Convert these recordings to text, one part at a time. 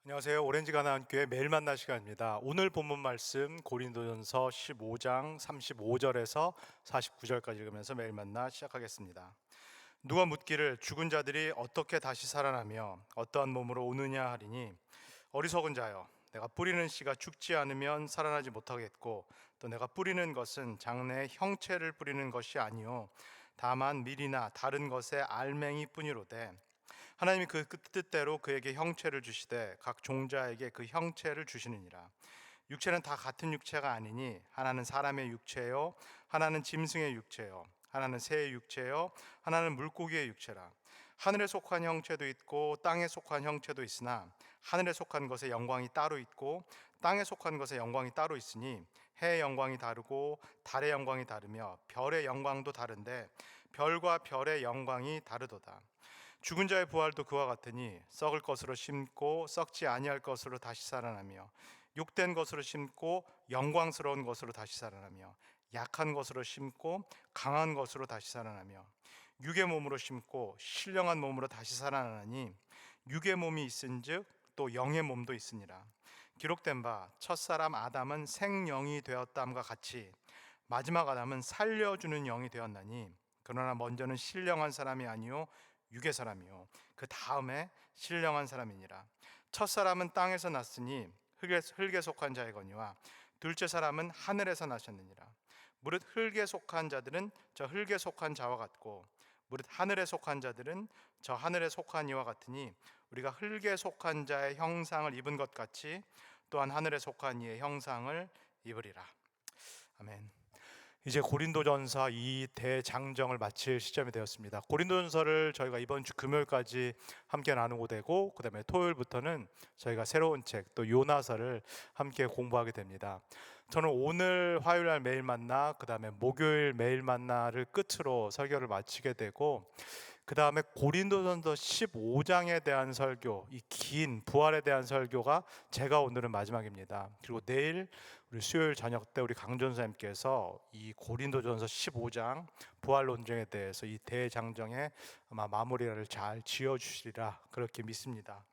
안녕하세요. 오렌지 가나안교회 매일 만나 시간입니다. 오늘 본문 말씀 고린도전서 15장 35절에서 49절까지 읽으면서 매일 만나 시작하겠습니다. 누가 묻기를 죽은 자들이 어떻게 다시 살아나며 어떠한 몸으로 오느냐 하리니, 어리석은 자여, 내가 뿌리는 씨가 죽지 않으면 살아나지 못하겠고 또 내가 뿌리는 것은 장래의 형체를 뿌리는 것이 아니요 다만 밀이나 다른 것의 알맹이 뿐이로되, 하나님이 그 뜻대로 그에게 형체를 주시되 각 종자에게 그 형체를 주시느니라. 육체는 다 같은 육체가 아니니 하나는 사람의 육체요, 하나는 짐승의 육체요, 하나는 새의 육체요, 하나는 물고기의 육체라. 하늘에 속한 형체도 있고 땅에 속한 형체도 있으나 하늘에 속한 것의 영광이 따로 있고 땅에 속한 것의 영광이 따로 있으니, 해의 영광이 다르고 달의 영광이 다르며 별의 영광도 다른데 별과 별의 영광이 다르도다. 죽은 자의 부활도 그와 같으니 썩을 것으로 심고 썩지 아니할 것으로 다시 살아나며, 욕된 것으로 심고 영광스러운 것으로 다시 살아나며, 약한 것으로 심고 강한 것으로 다시 살아나며, 육의 몸으로 심고 신령한 몸으로 다시 살아나니, 육의 몸이 있은즉 또 영의 몸도 있으니라. 기록된 바 첫사람 아담은 생영이 되었다함과 같이 마지막 아담은 살려주는 영이 되었나니, 그러나 먼저는 신령한 사람이 아니요 육의 사람이요 그 다음에 신령한 사람이니라. 첫사람은 땅에서 났으니 흙에 속한 자이거니와 둘째 사람은 하늘에서 나셨느니라. 무릇 흙에 속한 자들은 저 흙에 속한 자와 같고 무릇 하늘에 속한 자들은 저 하늘에 속한 이와 같으니, 우리가 흙에 속한 자의 형상을 입은 것 같이 또한 하늘에 속한 이의 형상을 입으리라. 아멘. 이제 고린도전서 이 대장정을 마칠 시점이 되었습니다. 고린도전서를 저희가 이번 주 금요일까지 함께 나누고 되고, 그 다음에 토요일부터는 저희가 새로운 책 또 요나서를 함께 공부하게 됩니다. 저는 오늘 화요일 날 매일 만나, 그 다음에 목요일 매일 만나를 끝으로 설교를 마치게 되고, 그 다음에 고린도전서 15장에 대한 설교, 이 긴 부활에 대한 설교가 제가 오늘은 마지막입니다. 그리고 내일 우리 수요일 저녁 때 우리 강전사님께서 이 고린도전서 15장 부활 논쟁에 대해서 이 대장정에 아마 마무리를 잘 지어주시리라 그렇게 믿습니다.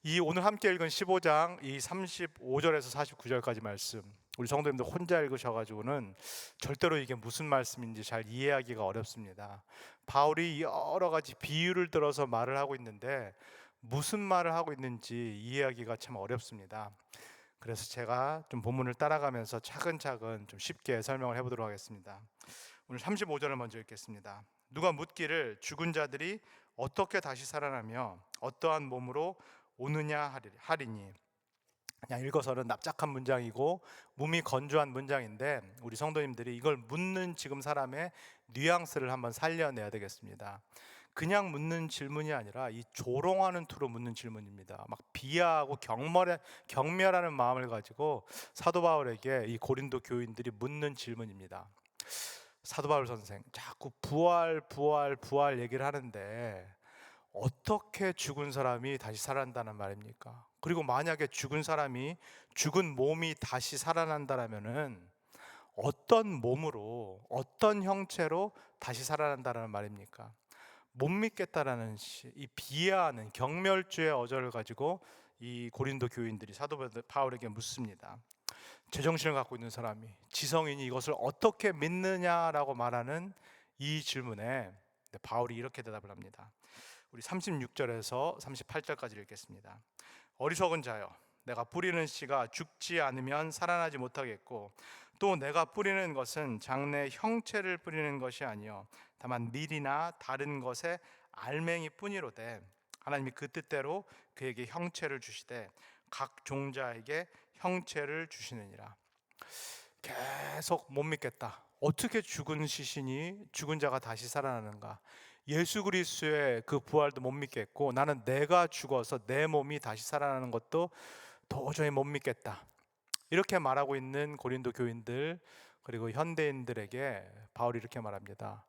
이 오늘 함께 읽은 15장 이 35절에서 49절까지 말씀, 우리 성도님들 혼자 읽으셔가지고는 절대로 이게 무슨 말씀인지 잘 이해하기가 어렵습니다. 바울이 여러 가지 비유를 들어서 말을 하고 있는데 무슨 말을 하고 있는지 이해하기가 참 어렵습니다. 그래서 제가 좀 본문을 따라가면서 차근차근 좀 쉽게 설명을 해보도록 하겠습니다. 오늘 35절을 먼저 읽겠습니다. 누가 묻기를 죽은 자들이 어떻게 다시 살아나며 어떠한 몸으로 오느냐 하리니. 그냥 읽어서는 납작한 문장이고 몸이 건조한 문장인데, 우리 성도님들이 이걸 묻는 지금 사람의 뉘앙스를 한번 살려내야 되겠습니다. 그냥 묻는 질문이 아니라 이 조롱하는 투로 묻는 질문입니다. 막 비하하고 경멸하는 마음을 가지고 사도 바울에게 이 고린도 교인들이 묻는 질문입니다. 사도 바울 선생, 자꾸 부활 얘기를 하는데 어떻게 죽은 사람이 다시 살아난다는 말입니까? 그리고 만약에 죽은 몸이 다시 살아난다라면은 어떤 몸으로, 어떤 형체로 다시 살아난다는 말입니까? 못 믿겠다라는 이 비하하는 경멸주의 어조를 가지고 이 고린도 교인들이 사도 바울에게 묻습니다. 제정신을 갖고 있는 사람이, 지성인이 이것을 어떻게 믿느냐라고 말하는 이 질문에 바울이 이렇게 대답을 합니다. 우리 36절에서 38절까지 읽겠습니다. 어리석은 자여, 내가 뿌리는 씨가 죽지 않으면 살아나지 못하겠고 또 내가 뿌리는 것은 장래 형체를 뿌리는 것이 아니요 다만 밀이나 다른 것의 알맹이 뿐이로되, 하나님이 그 뜻대로 그에게 형체를 주시되 각 종자에게 형체를 주시느니라. 계속 못 믿겠다. 어떻게 죽은 시신이, 죽은 자가 다시 살아나는가? 예수 그리스도의 그 부활도 못 믿겠고 나는 내가 죽어서 내 몸이 다시 살아나는 것도 도저히 못 믿겠다. 이렇게 말하고 있는 고린도 교인들, 그리고 현대인들에게 바울이 이렇게 말합니다.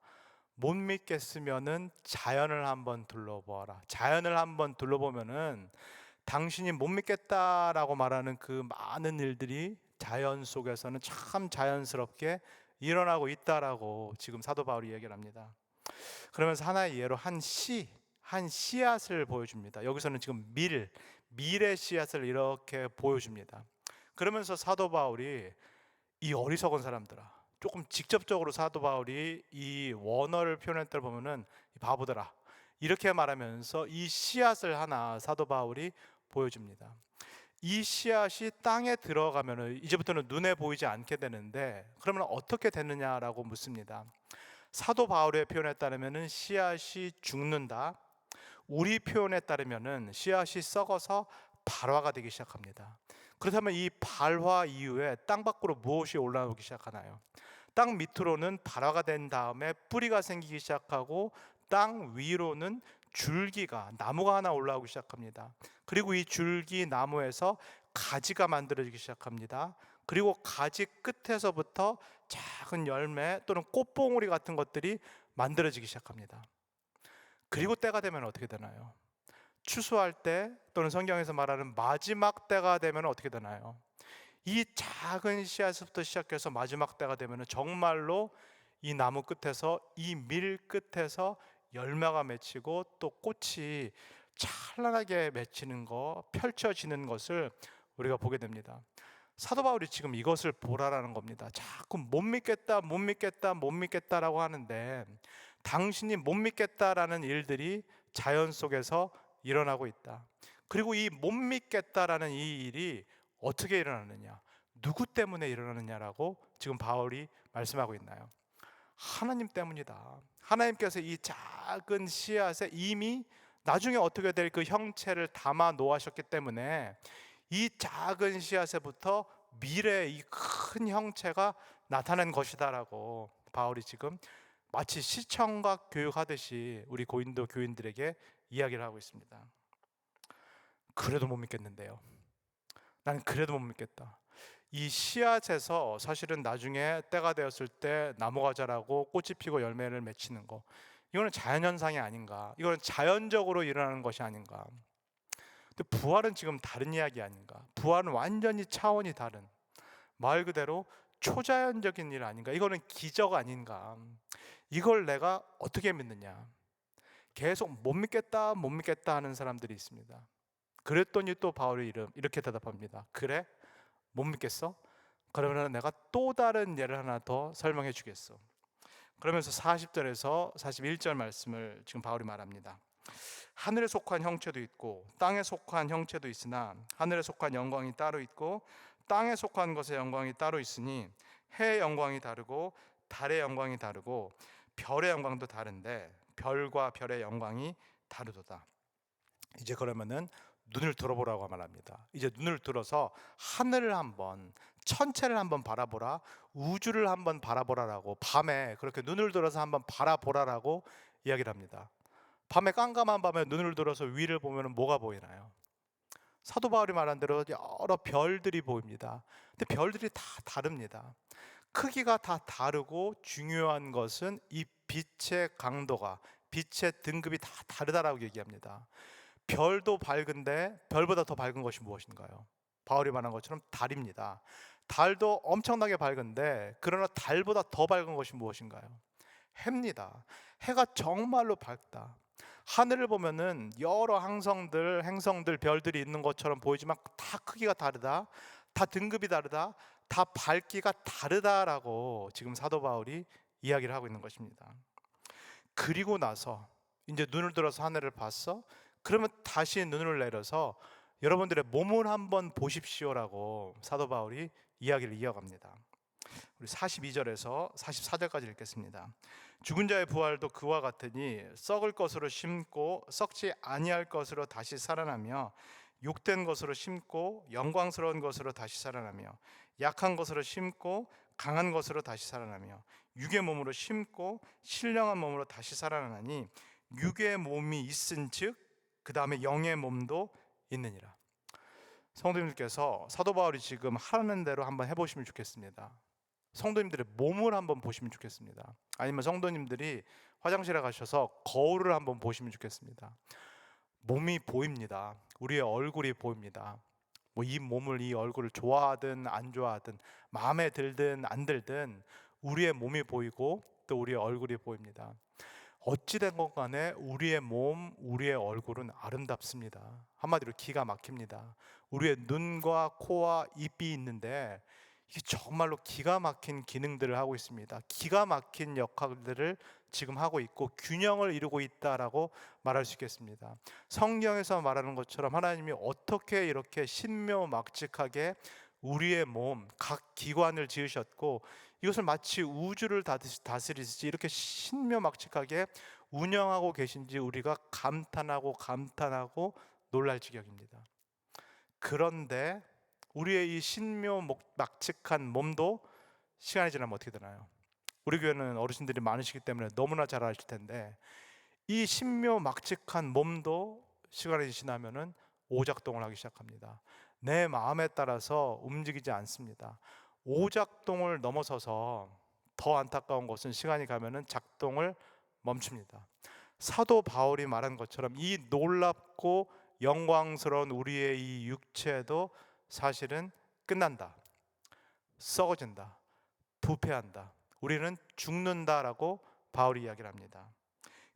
못 믿겠으면은 자연을 한번 둘러보아라. 자연을 한번 둘러보면은 당신이 못 믿겠다라고 말하는 그 많은 일들이 자연 속에서는 참 자연스럽게 일어나고 있다라고 지금 사도 바울이 얘기를 합니다. 그러면서 하나의 예로 한 씨앗을 보여줍니다. 여기서는 지금 밀의 씨앗을 이렇게 보여줍니다. 그러면서 사도 바울이 이 어리석은 사람들아, 조금 직접적으로 사도 바울이 이 원어를 표현할 때 보면은 이 바보들아 이렇게 말하면서 이 씨앗을 하나 사도 바울이 보여줍니다. 이 씨앗이 땅에 들어가면은 이제부터는 눈에 보이지 않게 되는데, 그러면 어떻게 되느냐라고 묻습니다. 사도 바울의 표현에 따르면은 씨앗이 죽는다. 우리 표현에 따르면은 씨앗이 썩어서 발화가 되기 시작합니다. 그렇다면 이 발화 이후에 땅 밖으로 무엇이 올라오기 시작하나요? 땅 밑으로는 발화가 된 다음에 뿌리가 생기기 시작하고, 땅 위로는 줄기가, 나무가 하나 올라오기 시작합니다. 그리고 이 줄기 나무에서 가지가 만들어지기 시작합니다. 그리고 가지 끝에서부터 작은 열매 또는 꽃봉오리 같은 것들이 만들어지기 시작합니다. 그리고 때가 되면 어떻게 되나요? 추수할 때 또는 성경에서 말하는 마지막 때가 되면 어떻게 되나요? 이 작은 씨앗부터 시작해서 마지막 때가 되면 정말로 이 나무 끝에서, 이 밀 끝에서 열매가 맺히고 또 꽃이 찬란하게 맺히는 거, 펼쳐지는 것을 우리가 보게 됩니다. 사도 바울이 지금 이것을 보라라는 겁니다. 자꾸 못 믿겠다, 못 믿겠다, 못 믿겠다라고 하는데, 당신이 못 믿겠다라는 일들이 자연 속에서 일어나고 있다. 그리고 이 못 믿겠다라는 이 일이 어떻게 일어나느냐, 누구 때문에 일어나느냐라고 지금 바울이 말씀하고 있나요? 하나님 때문이다. 하나님께서 이 작은 씨앗에 이미 나중에 어떻게 될 그 형체를 담아 놓으셨기 때문에 이 작은 씨앗에부터 미래의 이 큰 형체가 나타난 것이다라고 바울이 지금 마치 시청각 교육하듯이 우리 고린도 교인들에게 이야기를 하고 있습니다. 그래도 못 믿겠는데요. 나는 그래도 못 믿겠다. 이 씨앗에서 사실은 나중에 때가 되었을 때 나무가 자라고 꽃이 피고 열매를 맺히는 거, 이거는 자연현상이 아닌가, 이거는 자연적으로 일어나는 것이 아닌가. 근데 부활은 지금 다른 이야기 아닌가. 부활은 완전히 차원이 다른, 말 그대로 초자연적인 일 아닌가. 이거는 기적 아닌가. 이걸 내가 어떻게 믿느냐. 계속 못 믿겠다 못 믿겠다 하는 사람들이 있습니다. 그랬더니 또 바울이 이렇게 대답합니다. 그래? 못 믿겠어? 그러면 내가 또 다른 예를 하나 더 설명해 주겠어. 그러면서 40절에서 41절 말씀을 지금 바울이 말합니다. 하늘에 속한 형체도 있고 땅에 속한 형체도 있으나 하늘에 속한 영광이 따로 있고 땅에 속한 것의 영광이 따로 있으니 해의 영광이 다르고 달의 영광이 다르고 별의 영광도 다른데 별과 별의 영광이 다르도다. 이제 그러면은 눈을 들어보라고 말합니다. 이제 눈을 들어서 하늘을 한번, 천체를 한번 바라보라, 우주를 한번 바라보라라고, 밤에 그렇게 눈을 들어서 한번 바라보라라고 이야기를 합니다. 밤에, 깜깜한 밤에 눈을 들어서 위를 보면 뭐가 보이나요? 사도 바울이 말한 대로 여러 별들이 보입니다. 근데 별들이 다 다릅니다. 크기가 다 다르고 중요한 것은 이 빛의 강도가, 빛의 등급이 다 다르다라고 얘기합니다. 별도 밝은데 별보다 더 밝은 것이 무엇인가요? 바울이 말한 것처럼 달입니다. 달도 엄청나게 밝은데 그러나 달보다 더 밝은 것이 무엇인가요? 해입니다. 해가 정말로 밝다. 하늘을 보면은 여러 행성들, 별들이 있는 것처럼 보이지만 다 크기가 다르다, 다 등급이 다르다, 다 밝기가 다르다라고 지금 사도 바울이 이야기를 하고 있는 것입니다. 그리고 나서 이제 눈을 들어서 하늘을 봤어? 그러면 다시 눈을 내려서 여러분들의 몸을 한번 보십시오라고 사도 바울이 이야기를 이어갑니다. 우리 42절에서 44절까지 읽겠습니다. 죽은 자의 부활도 그와 같으니 썩을 것으로 심고 썩지 아니할 것으로 다시 살아나며, 욕된 것으로 심고 영광스러운 것으로 다시 살아나며, 약한 것으로 심고 강한 것으로 다시 살아나며, 육의 몸으로 심고 신령한 몸으로 다시 살아나니 육의 몸이 있은즉 그 다음에 영의 몸도 있느니라. 성도님들께서 사도 바울이 지금 하라는 대로 한번 해보시면 좋겠습니다. 성도님들의 몸을 한번 보시면 좋겠습니다. 아니면 성도님들이 화장실에 가셔서 거울을 한번 보시면 좋겠습니다. 몸이 보입니다. 우리의 얼굴이 보입니다. 뭐 이 몸을, 이 얼굴을 좋아하든 안 좋아하든, 마음에 들든 안 들든 우리의 몸이 보이고 또 우리의 얼굴이 보입니다. 어찌된 것 간에 우리의 몸, 우리의 얼굴은 아름답습니다. 한마디로 기가 막힙니다. 우리의 눈과 코와 입이 있는데 이게 정말로 기가 막힌 기능들을 하고 있습니다. 기가 막힌 역할들을 지금 하고 있고 균형을 이루고 있다라고 말할 수 있겠습니다. 성경에서 말하는 것처럼 하나님이 어떻게 이렇게 신묘막측하게 우리의 몸, 각 기관을 지으셨고 이것을 마치 우주를 다스리듯이 이렇게 신묘막측하게 운영하고 계신지 우리가 감탄하고 놀랄 지경입니다. 그런데 우리의 이 신묘막측한 몸도 시간이 지나면 어떻게 되나요? 우리 교회는 어르신들이 많으시기 때문에 너무나 잘 아실 텐데 이 신묘막측한 몸도 시간이 지나면은 오작동을 하기 시작합니다. 내 마음에 따라서 움직이지 않습니다. 오작동을 넘어서서 더 안타까운 것은 시간이 가면은 작동을 멈춥니다. 사도 바울이 말한 것처럼 이 놀랍고 영광스러운 우리의 이 육체도 사실은 끝난다, 썩어진다, 부패한다, 우리는 죽는다라고 바울이 이야기를 합니다.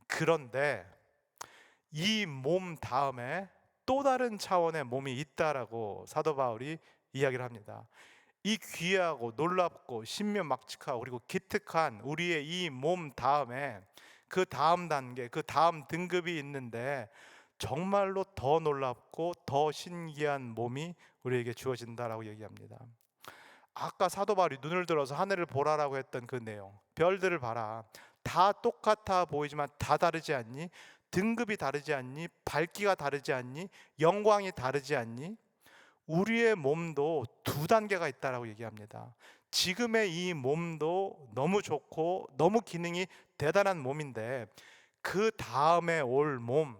그런데 이 몸 다음에 또 다른 차원의 몸이 있다라고 사도 바울이 이야기를 합니다. 이 귀하고 놀랍고 신묘막측하고 그리고 기특한 우리의 이 몸 다음에 그 다음 단계, 그 다음 등급이 있는데 정말로 더 놀랍고 더 신기한 몸이 우리에게 주어진다라고 얘기합니다. 아까 사도 바울이 눈을 들어서 하늘을 보라라고 했던 그 내용, 별들을 봐라. 다 똑같아 보이지만 다 다르지 않니? 등급이 다르지 않니? 밝기가 다르지 않니? 영광이 다르지 않니? 우리의 몸도 두 단계가 있다라고 얘기합니다. 지금의 이 몸도 너무 좋고 너무 기능이 대단한 몸인데 그 다음에 올 몸,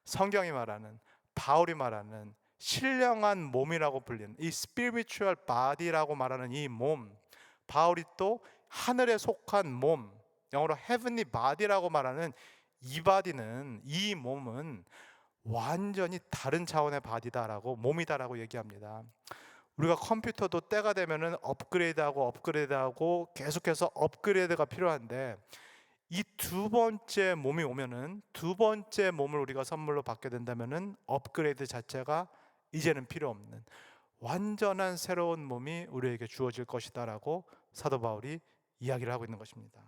성경이 말하는, 바울이 말하는 신령한 몸이라고 불리는 이 spiritual body라고 말하는 이 몸, 바울이 또 하늘에 속한 몸, 영어로 heavenly body라고 말하는 이 바디는, 이 몸은 완전히 다른 차원의 바디다라고, 몸이다라고 얘기합니다. 우리가 컴퓨터도 때가 되면은 업그레이드하고 계속해서 업그레이드가 필요한데 이 두 번째 몸이 오면은, 두 번째 몸을 우리가 선물로 받게 된다면은 업그레이드 자체가 이제는 필요 없는 완전한 새로운 몸이 우리에게 주어질 것이다라고 사도 바울이 이야기를 하고 있는 것입니다.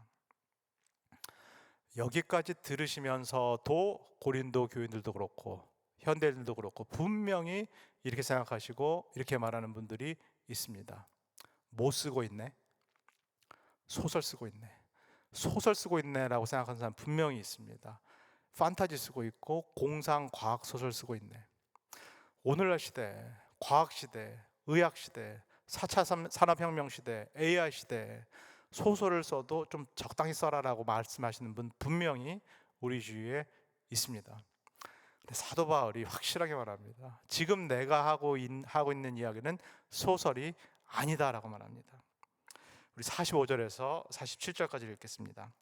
여기까지 들으시면서도 고린도 교인들도 그렇고 현대인들도 그렇고 분명히 이렇게 생각하시고 이렇게 말하는 분들이 있습니다. 뭐 쓰고 있네? 소설 쓰고 있네. 소설 쓰고 있네라고 생각하는 사람 분명히 있습니다. 판타지 쓰고 있고 공상 과학 소설 쓰고 있네. 오늘날 시대, 과학 시대, 의학 시대, 4차 산업혁명 시대, AI 시대 소설을 써도 좀 적당히 써라라고 말씀하시는 분 분명히 우리 주위에 있습니다. 근데 사도 바울이 확실하게 말합니다. 지금 내가 하고 있는 이야기는 소설이 아니다라고 말합니다. 우리 45절에서 47절까지 읽겠습니다.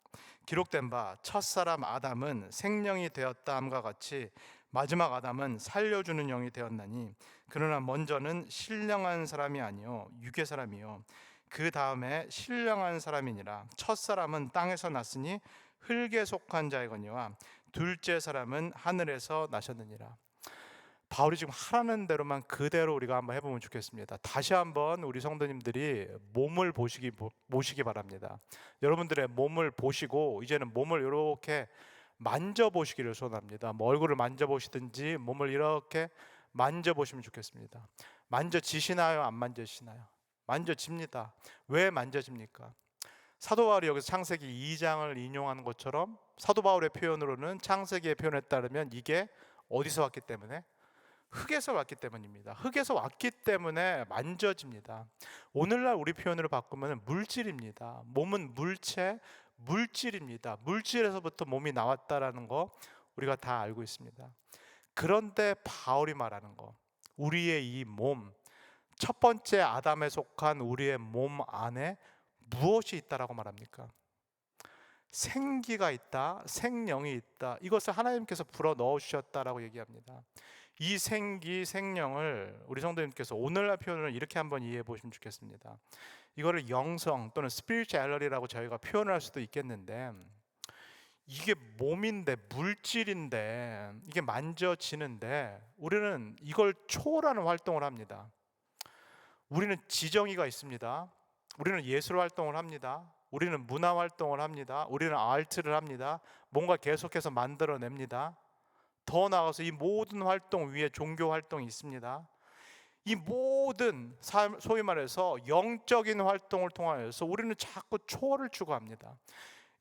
기록된 바 첫사람 아담은 생명이 되었다 함과 같이 마지막 아담은 살려주는 영이 되었나니 그러나 먼저는 신령한 사람이 아니요 육의 사람이요 그 다음에 신령한 사람이니라. 첫사람은 땅에서 났으니 흙에 속한 자이거니와 둘째 사람은 하늘에서 나셨느니라. 바울이 지금 하라는 대로만 그대로 우리가 한번 해보면 좋겠습니다. 다시 한번 우리 성도님들이 몸을 보시기 바랍니다. 여러분들의 몸을 보시고 이제는 몸을 이렇게 만져보시기를 소원합니다. 뭐 얼굴을 만져보시든지 몸을 이렇게 만져보시면 좋겠습니다. 만져지시나요? 안 만져지시나요? 만져집니다. 왜 만져집니까? 사도 바울이 여기서 창세기 2장을 인용하는 것처럼 사도 바울의 표현으로는 창세기의 표현에 따르면 이게 어디서 왔기 때문에? 흙에서 왔기 때문입니다. 흙에서 왔기 때문에 만져집니다. 오늘날 우리 표현으로 바꾸면 물질입니다. 몸은 물체, 물질입니다. 물질에서부터 몸이 나왔다라는 거 우리가 다 알고 있습니다. 그런데 바울이 말하는 거, 우리의 이 몸, 첫 번째 아담에 속한 우리의 몸 안에 무엇이 있다라고 말합니까? 생기가 있다, 생명이 있다. 이것을 하나님께서 불어 넣어 주셨다라고 얘기합니다. 이 생기, 생명을 우리 성도님께서 오늘날 표현을 이렇게 한번 이해해 보시면 좋겠습니다. 이거를 영성 또는 spirituality라고 저희가 표현할 수도 있겠는데 이게 몸인데, 물질인데, 이게 만져지는데 우리는 이걸 초월하는 활동을 합니다. 우리는 지정의가 있습니다. 우리는 예술 활동을 합니다. 우리는 문화 활동을 합니다. 우리는 아트를 합니다. 뭔가 계속해서 만들어냅니다. 더 나아가서 이 모든 활동 위에 종교 활동이 있습니다. 이 모든 소위 말해서 영적인 활동을 통하여서 우리는 자꾸 초월을 추구합니다.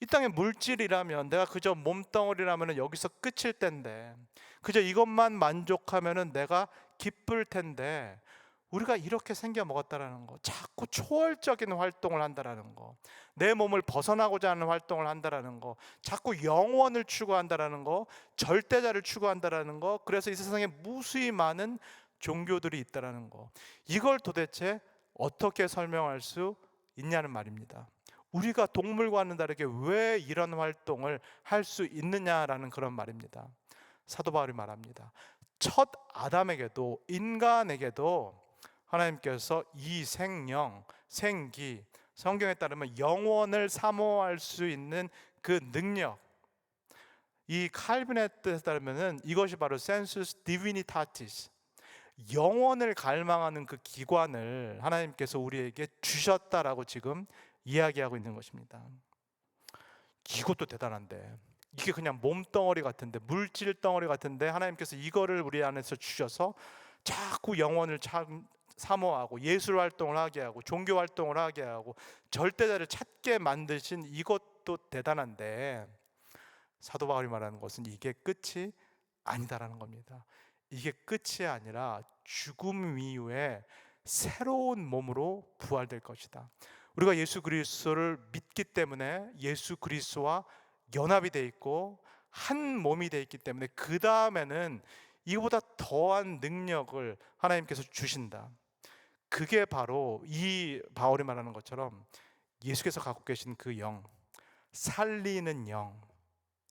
이 땅의 물질이라면, 내가 그저 몸덩어리라면 여기서 끝일 텐데, 그저 이것만 만족하면 내가 기쁠 텐데, 우리가 이렇게 생겨 먹었다라는 거, 자꾸 초월적인 활동을 한다라는 거, 내 몸을 벗어나고자 하는 활동을 한다라는 거, 자꾸 영원을 추구한다라는 거, 절대자를 추구한다라는 거, 그래서 이 세상에 무수히 많은 종교들이 있다라는 거, 이걸 도대체 어떻게 설명할 수 있냐는 말입니다. 우리가 동물과는 다르게 왜 이런 활동을 할 수 있느냐라는 그런 말입니다. 사도 바울이 말합니다. 첫 아담에게도, 인간에게도 하나님께서 이 생명, 생기, 성경에 따르면 영원을 사모할 수 있는 그 능력, 이 칼빈의 뜻에 따르면 이것이 바로 sensus divinitatis, 영원을 갈망하는 그 기관을 하나님께서 우리에게 주셨다라고 지금 이야기하고 있는 것입니다. 이것도 대단한데, 이게 그냥 몸덩어리 같은데, 물질 덩어리 같은데, 하나님께서 이거를 우리 안에서 주셔서 자꾸 영원을 사모하고 예술 활동을 하게 하고 종교 활동을 하게 하고 절대자를 찾게 만드신 이것도 대단한데, 사도 바울이 말하는 것은 이게 끝이 아니다라는 겁니다. 이게 끝이 아니라 죽음 이후에 새로운 몸으로 부활될 것이다. 우리가 예수 그리스도를 믿기 때문에 예수 그리스도와 연합이 돼 있고 한 몸이 돼 있기 때문에 그 다음에는 이보다 더한 능력을 하나님께서 주신다. 그게 바로 이 바울이 말하는 것처럼 예수께서 갖고 계신 그 영, 살리는 영,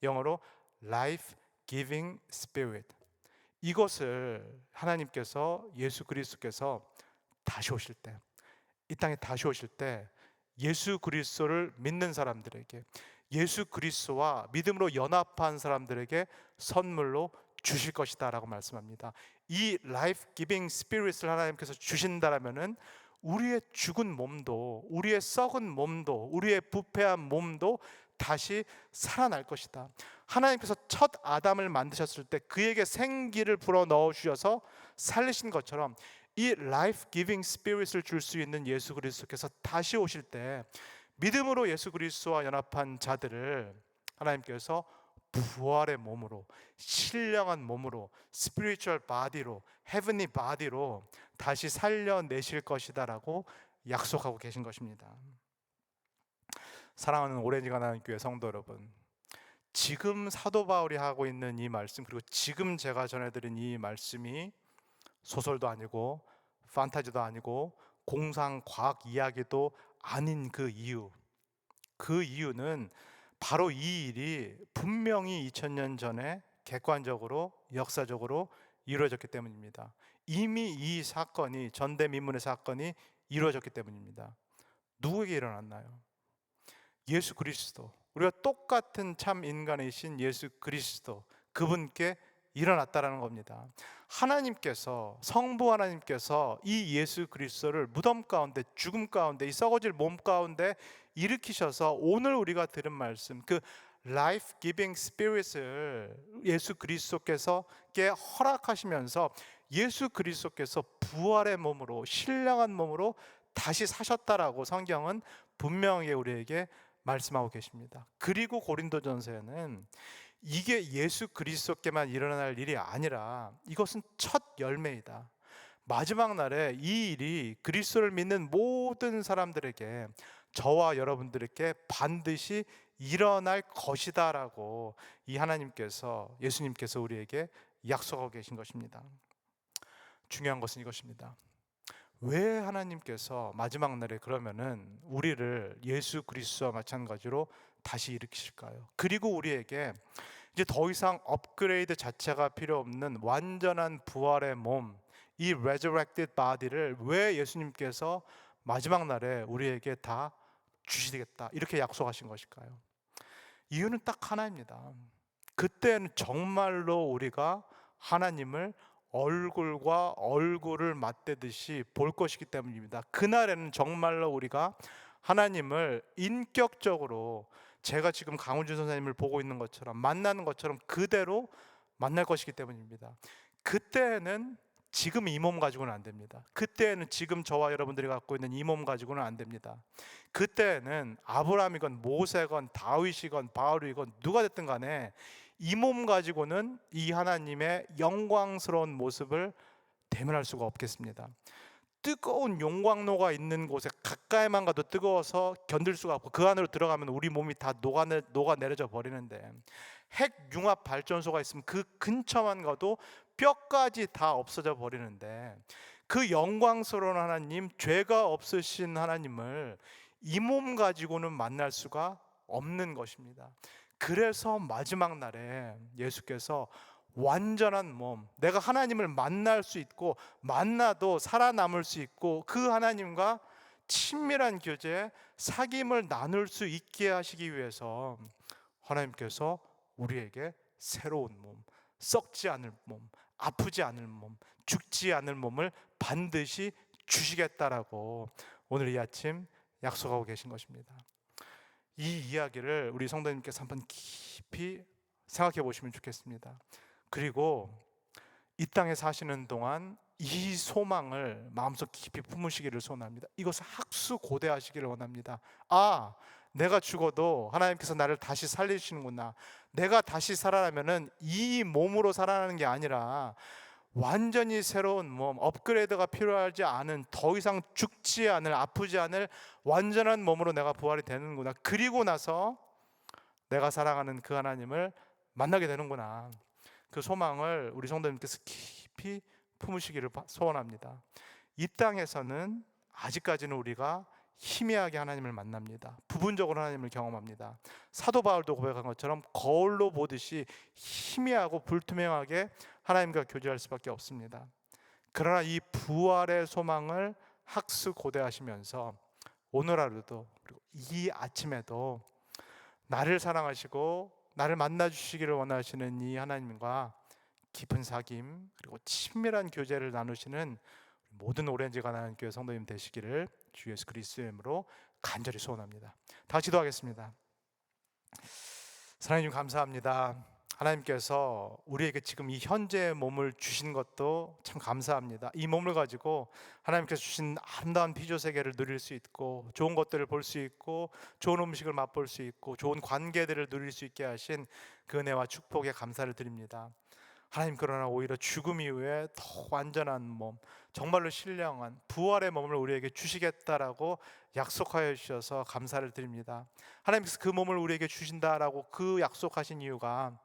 영어로 life giving spirit, 이것을 하나님께서, 예수 그리스도께서 다시 오실 때, 이 땅에 다시 오실 때 예수 그리스도를 믿는 사람들에게, 예수 그리스도와 믿음으로 연합한 사람들에게 선물로 주실 것이다 라고 말씀합니다. 이 라이프 기빙 스피릿을 하나님께서 주신다라면은 우리의 죽은 몸도, 우리의 썩은 몸도, 우리의 부패한 몸도 다시 살아날 것이다. 하나님께서 첫 아담을 만드셨을 때 그에게 생기를 불어 넣어 주셔서 살리신 것처럼 이 라이프 기빙 스피릿을 줄 수 있는 예수 그리스도께서 다시 오실 때 믿음으로 예수 그리스도와 연합한 자들을 하나님께서 부활의 몸으로, 신령한 몸으로, 스피리추얼 바디로, 헤븐리 바디로 다시 살려내실 것이다라고 약속하고 계신 것입니다. 사랑하는 오렌지가 나는 교회 성도 여러분, 지금 사도 바울이 하고 있는 이 말씀, 그리고 지금 제가 전해드린 이 말씀이 소설도 아니고 판타지도 아니고 공상 과학 이야기도 아닌 그 이유는 바로 이 일이 분명히 2000년 전에 객관적으로 역사적으로 이루어졌기 때문입니다. 이미 이 사건이, 전대미문의 사건이 이루어졌기 때문입니다. 누구에게 일어났나요? 예수 그리스도, 우리가 똑같은 참 인간이신 예수 그리스도, 그분께 일어났다라는 겁니다. 하나님께서, 성부 하나님께서 이 예수 그리스도를 무덤 가운데, 죽음 가운데, 이 썩어질 몸 가운데 일으키셔서 오늘 우리가 들은 말씀, 그 라이프 기빙 스피릿을 예수 그리스도께서께 허락하시면서 예수 그리스도께서 부활의 몸으로, 신령한 몸으로 다시 사셨다라고 성경은 분명하게 우리에게 말씀하고 계십니다. 그리고 고린도전서에는 이게 예수 그리스도께만 일어날 일이 아니라 이것은 첫 열매이다. 마지막 날에 이 일이 그리스도를 믿는 모든 사람들에게, 저와 여러분들에게 반드시 일어날 것이다 라고 이 하나님께서, 예수님께서 우리에게 약속하고 계신 것입니다. 중요한 것은 이것입니다. 왜 하나님께서 마지막 날에 그러면은 우리를 예수 그리스도와 마찬가지로 다시 일으키실까요? 그리고 우리에게 이제 더 이상 업그레이드 자체가 필요 없는 완전한 부활의 몸, 이 resurrected body를 왜 예수님께서 마지막 날에 우리에게 다 주시겠다, 이렇게 약속하신 것일까요? 이유는 딱 하나입니다. 그때는 정말로 우리가 하나님을 얼굴과 얼굴을 맞대듯이 볼 것이기 때문입니다. 그날에는 정말로 우리가 하나님을 인격적으로, 제가 지금 강훈준 선생님을 보고 있는 것처럼, 만나는 것처럼 그대로 만날 것이기 때문입니다. 그때는 지금 이 몸 가지고는 안 됩니다. 그때는 지금 저와 여러분들이 갖고 있는 이 몸 가지고는 안 됩니다. 그때는 아브라함이건 모세건 다윗이건 바울이건 누가 됐든 간에 이 몸 가지고는 이 하나님의 영광스러운 모습을 대면할 수가 없겠습니다. 뜨거운 용광로가 있는 곳에 가까이만 가도 뜨거워서 견딜 수가 없고, 그 안으로 들어가면 우리 몸이 다 녹아내려져 버리는데, 핵융합 발전소가 있으면 그 근처만 가도 뼈까지 다 없어져 버리는데, 그 영광스러운 하나님, 죄가 없으신 하나님을 이 몸 가지고는 만날 수가 없는 것입니다. 그래서 마지막 날에 예수께서 완전한 몸, 내가 하나님을 만날 수 있고 만나도 살아남을 수 있고 그 하나님과 친밀한 교제, 사귐을 나눌 수 있게 하시기 위해서 하나님께서 우리에게 새로운 몸, 썩지 않을 몸, 아프지 않을 몸, 죽지 않을 몸을 반드시 주시겠다라고 오늘 이 아침 약속하고 계신 것입니다. 이 이야기를 우리 성도님께서 한번 깊이 생각해 보시면 좋겠습니다. 그리고 이 땅에 사시는 동안 이 소망을 마음속 깊이 품으시기를 소원합니다. 이것을 학수고대하시기를 원합니다. 아, 내가 죽어도 하나님께서 나를 다시 살리시는구나. 내가 다시 살아나면은 이 몸으로 살아나는 게 아니라 완전히 새로운 몸, 업그레이드가 필요하지 않은, 더 이상 죽지 않을, 아프지 않을 완전한 몸으로 내가 부활이 되는구나. 그리고 나서 내가 사랑하는 그 하나님을 만나게 되는구나. 그 소망을 우리 성도님께서 깊이 품으시기를 소원합니다. 이 땅에서는 아직까지는 우리가 희미하게 하나님을 만납니다. 부분적으로 하나님을 경험합니다. 사도 바울도 고백한 것처럼 거울로 보듯이 희미하고 불투명하게 하나님과 교제할 수밖에 없습니다. 그러나 이 부활의 소망을 학수고대하시면서 오늘 하루도, 그리고 이 아침에도 나를 사랑하시고 나를 만나 주시기를 원하시는 이 하나님과 깊은 사귐, 그리고 친밀한 교제를 나누시는 모든 오렌지가 나는 교회 성도님 되시기를 주 예수 그리스도의 이름으로 간절히 소원합니다. 다 기도하겠습니다. 하나님 감사합니다. 하나님께서 우리에게 지금 이 현재의 몸을 주신 것도 참 감사합니다. 이 몸을 가지고 하나님께서 주신 아름다운 피조 세계를 누릴 수 있고, 좋은 것들을 볼 수 있고, 좋은 음식을 맛볼 수 있고, 좋은 관계들을 누릴 수 있게 하신 그 은혜와 축복에 감사를 드립니다. 하나님, 그러나 오히려 죽음 이후에 더 완전한 몸, 정말로 신령한 부활의 몸을 우리에게 주시겠다라고 약속하여 주셔서 감사를 드립니다. 하나님께서 그 몸을 우리에게 주신다라고 그 약속하신 이유가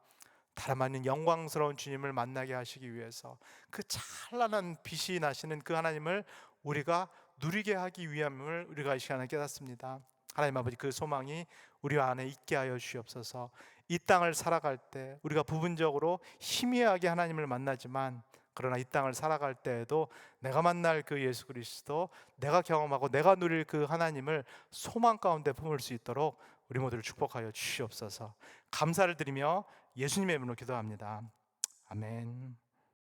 다름 아닌 영광스러운 주님을 만나게 하시기 위해서, 그 찬란한 빛이 나시는 그 하나님을 우리가 누리게 하기 위함을 우리가 이 시간에 깨닫습니다. 하나님 아버지, 그 소망이 우리 안에 있게 하여 주시옵소서. 이 땅을 살아갈 때 우리가 부분적으로 희미하게 하나님을 만나지만, 그러나 이 땅을 살아갈 때에도 내가 만날 그 예수 그리스도, 내가 경험하고 내가 누릴 그 하나님을 소망 가운데 품을 수 있도록 우리 모두를 축복하여 주시옵소서. 감사를 드리며 예수님의 이름으로 기도합니다. 아멘.